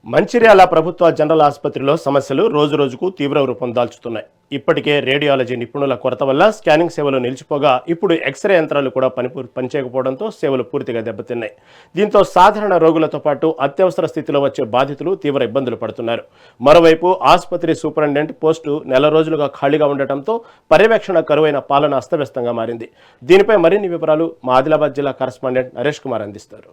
మంచిర్యాల ప్రభుత్వ జనరల్ ఆసుపత్రిలో సమస్యలు రోజురోజుకు తీవ్ర రూపం దాల్చుతున్నాయి. ఇప్పటికే రేడియాలజీ నిపుణుల కొరత వల్ల స్కానింగ్ సేవలు నిలిచిపోగా ఇప్పుడు ఎక్స్రే యంత్రాలు కూడా పనిచేయకపోవడంతో సేవలు పూర్తిగా దెబ్బతిన్నాయి. దీంతో సాధారణ రోగులతో పాటు అత్యవసర స్థితిలో వచ్చే బాధితులు తీవ్ర ఇబ్బందులు పడుతున్నారు. మరోవైపు ఆసుపత్రి సూపరింటెండెంట్ పోస్టు నెల రోజులుగా ఖాళీగా ఉండటంతో పర్యవేక్షణ కరువైన పాలన అస్తవ్యస్తంగా మారింది. దీనిపై మరిన్ని వివరాలు మా ఆదిలాబాద్ జిల్లా కరెస్పాండెంట్ నరేష్ కుమార్ అందిస్తారు.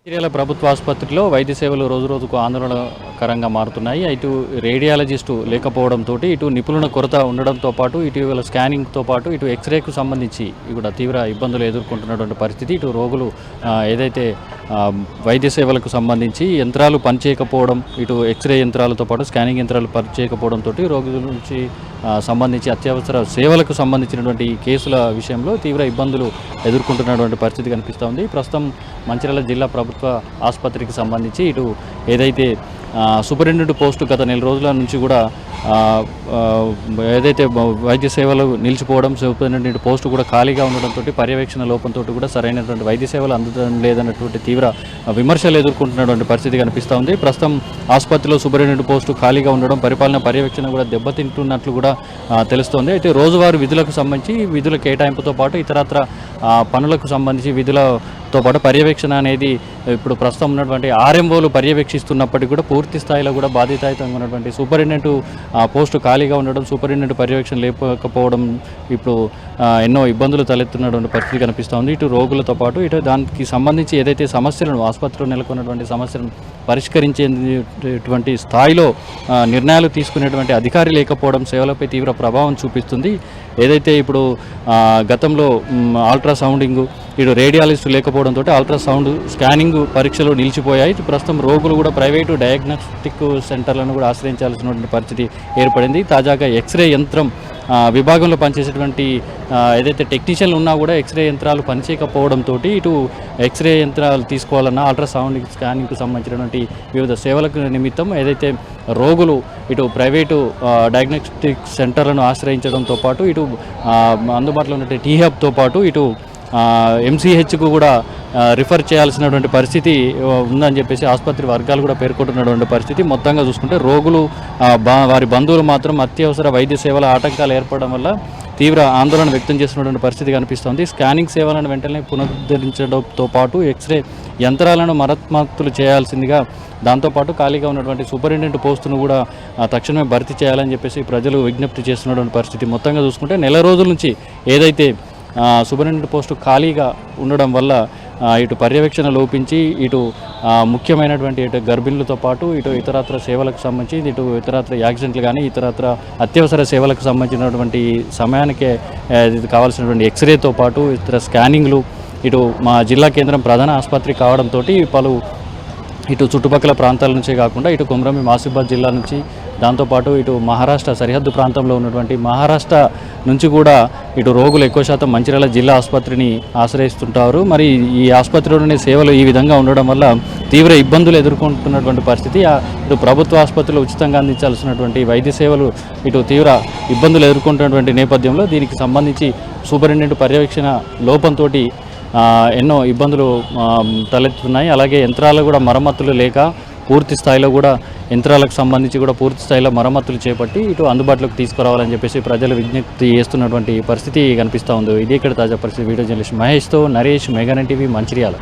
మంచిర్యాల ప్రభుత్వ ఆసుపత్రిలో వైద్య సేవలు రోజురోజుకు ఆందోళనకరంగా మారుతున్నాయి. ఇటు రేడియాలజిస్టు లేకపోవడంతో ఇటు నిపుణుల కొరత ఉండడంతో పాటు ఇటీవల స్కానింగ్తో పాటు ఇటు ఎక్స్రేకు సంబంధించి కూడా తీవ్ర ఇబ్బందులు ఎదుర్కొంటున్నటువంటి పరిస్థితి. ఇటు రోగులు ఏదైతే వైద్య సేవలకు సంబంధించి యంత్రాలు పనిచేయకపోవడం, ఇటు ఎక్స్రే యంత్రాలతో పాటు స్కానింగ్ యంత్రాలు పనిచేయకపోవడంతో రోగుల నుంచి సంబంధించి అత్యవసర సేవలకు సంబంధించినటువంటి కేసుల విషయంలో తీవ్ర ఇబ్బందులు ఎదుర్కొంటున్నటువంటి పరిస్థితి కనిపిస్తోంది. ప్రస్తుతం మంచిర్యాల జిల్లా ప్రభుత్వ ఆసుపత్రికి సంబంధించి ఇటు ఏదైతే సూపరింటెండెంట్ పోస్టు గత నెల రోజుల నుంచి కూడా ఏదైతే వైద్య సేవలు నిలిచిపోవడం, సూపరింటెండెంట్ పోస్టు కూడా ఖాళీగా ఉండడంతో పర్యవేక్షణ లోపంతో కూడా సరైనటువంటి వైద్య సేవలు అందడం లేదన్నటువంటి తీవ్ర విమర్శలు ఎదుర్కొంటున్నటువంటి పరిస్థితి కనిపిస్తూ ఉంది. ప్రస్తుతం ఆసుపత్రిలో సూపరింటెండెంట్ పోస్టు ఖాళీగా ఉండడం, పరిపాలన పర్యవేక్షణ కూడా దెబ్బతింటున్నట్లు కూడా తెలుస్తోంది. అయితే రోజువారీ విధులకు సంబంధించి విధుల కేటాయింపుతో పాటు ఇతరత్ర పనులకు సంబంధించి విధులతో పాటు పర్యవేక్షణ అనేది ఇప్పుడు ప్రస్తుతం ఉన్నటువంటి ఆర్ఎంఓలు పర్యవేక్షిస్తున్నప్పటికీ కూడా పూర్తి స్థాయిలో కూడా బాధ్యతాయుతంగా ఉన్నటువంటి సూపరింటెండెంట్ పోస్టు ఖాళీగా ఉండడం, సూపరింటెండెంట్ పర్యవేక్షణ లేకపోవడం ఇప్పుడు ఎన్నో ఇబ్బందులు తలెత్తున్నటువంటి పరిస్థితి కనిపిస్తోంది. ఇటు రోగులతో పాటు ఇటు దానికి సంబంధించి ఏదైతే సమస్యలను ఆసుపత్రిలో నెలకొన్నటువంటి సమస్యలను పరిష్కరించేటువంటి స్థాయిలో నిర్ణయాలు తీసుకునేటువంటి అధికారి లేకపోవడం సేవలపై తీవ్ర ప్రభావం చూపిస్తుంది. ఏదైతే ఇప్పుడు గతంలో అల్ట్రాసౌండింగ్, ఇటు రేడియాలజిస్టు లేకపోవడంతో అల్ట్రాసౌండ్, స్కానింగ్ పరీక్షలు నిలిచిపోయాయి. ప్రస్తుతం రోగులు కూడా ప్రైవేటు డయాగ్నోస్టిక్ సెంటర్లను కూడా ఆశ్రయించాల్సినటువంటి పరిస్థితి ఏర్పడింది. తాజాగా ఎక్స్రే యంత్రం విభాగంలో పనిచేసేటువంటి ఏదైతే టెక్నీషియన్లు ఉన్నా కూడా ఎక్స్రే యంత్రాలు పనిచేయకపోవడంతో ఇటు ఎక్స్రే యంత్రాలు తీసుకోవాలన్నా అల్ట్రాసౌండ్, స్కానింగ్కు సంబంధించినటువంటి వివిధ సేవలకు నిమిత్తం ఏదైతే రోగులు ఇటు ప్రైవేటు డయాగ్నోస్టిక్ సెంటర్లను ఆశ్రయించడంతో పాటు ఇటు అందుబాటులో ఉన్నటువంటి టీహబ్తో పాటు ఇటు ఎంసీహెచ్కు కూడా రిఫర్ చేయాల్సినటువంటి పరిస్థితి ఉందని చెప్పేసి ఆసుపత్రి వర్గాలు కూడా పేర్కొంటున్నటువంటి పరిస్థితి. మొత్తంగా చూసుకుంటే రోగులు వారి బంధువులు మాత్రం అత్యవసర వైద్య సేవల ఆటంకాలు ఏర్పడడం వల్ల తీవ్ర ఆందోళన వ్యక్తం చేస్తున్నటువంటి పరిస్థితి కనిపిస్తోంది. స్కానింగ్ సేవలను వెంటనే పునరుద్ధరించడంతో పాటు ఎక్స్రే యంత్రాలను మరమ్మతులు చేయాల్సిందిగా, దాంతోపాటు ఖాళీగా ఉన్నటువంటి సూపరింటెండెంట్ పోస్టును కూడా తక్షణమే భర్తీ చేయాలని చెప్పేసి ప్రజలు విజ్ఞప్తి చేస్తున్నటువంటి పరిస్థితి. మొత్తంగా చూసుకుంటే నెల రోజుల నుంచి ఏదైతే సూపరింటెండెంట్ పోస్టు ఖాళీగా ఉండడం వల్ల ఇటు పర్యవేక్షణ లోపించి ఇటు ముఖ్యమైనటువంటి ఇటు గర్భిణులతో పాటు ఇటు ఇతరత్ర సేవలకు సంబంధించి ఇటు ఇతరత్ర యాక్సిడెంట్లు కానీ ఇతరత్ర అత్యవసర సేవలకు సంబంధించినటువంటి సమయానికే కావాల్సినటువంటి ఎక్స్రేతో పాటు ఇతర స్కానింగ్లు ఇటు మా జిల్లా కేంద్రం ప్రధాన ఆసుపత్రి కావడంతో పలు ఇటు చుట్టుపక్కల ప్రాంతాల నుంచే కాకుండా ఇటు కొమరంభీం ఆసిఫాబాద్ జిల్లా నుంచి, దాంతోపాటు ఇటు మహారాష్ట్ర సరిహద్దు ప్రాంతంలో ఉన్నటువంటి మహారాష్ట్ర నుంచి కూడా ఇటు రోగులు ఎక్కువ శాతం మంచిర్యాల జిల్లా ఆసుపత్రిని ఆశ్రయిస్తుంటారు. మరి ఈ ఆసుపత్రిలోని సేవలు ఈ విధంగా ఉండడం వల్ల తీవ్ర ఇబ్బందులు ఎదుర్కొంటున్నటువంటి పరిస్థితి. ఇటు ప్రభుత్వ ఆసుపత్రిలో ఉచితంగా అందించాల్సినటువంటి వైద్య సేవలు ఇటు తీవ్ర ఇబ్బందులు ఎదుర్కొంటున్నటువంటి నేపథ్యంలో దీనికి సంబంధించి సూపరింటెండెంట్ పర్యవేక్షణ లోపంతో ఎన్నో ఇబ్బందులు తలెత్తుతున్నాయి. అలాగే యంత్రాలు కూడా మరమ్మతులు లేక పూర్తి స్థాయిలో కూడా యంత్రాలకు సంబంధించి కూడా పూర్తి స్థాయిలో మరమ్మతులు చేపట్టి ఇటు అందుబాటులోకి తీసుకురావాలని చెప్పేసి ప్రజలు విజ్ఞప్తి చేస్తున్నటువంటి పరిస్థితి కనిపిస్తూ ఉంది. ఇది ఇక్కడ తాజా పరిస్థితి. వీడియో జర్నలిస్ట్ మహేష్తో Naresh, mega nine TV, Mancherial.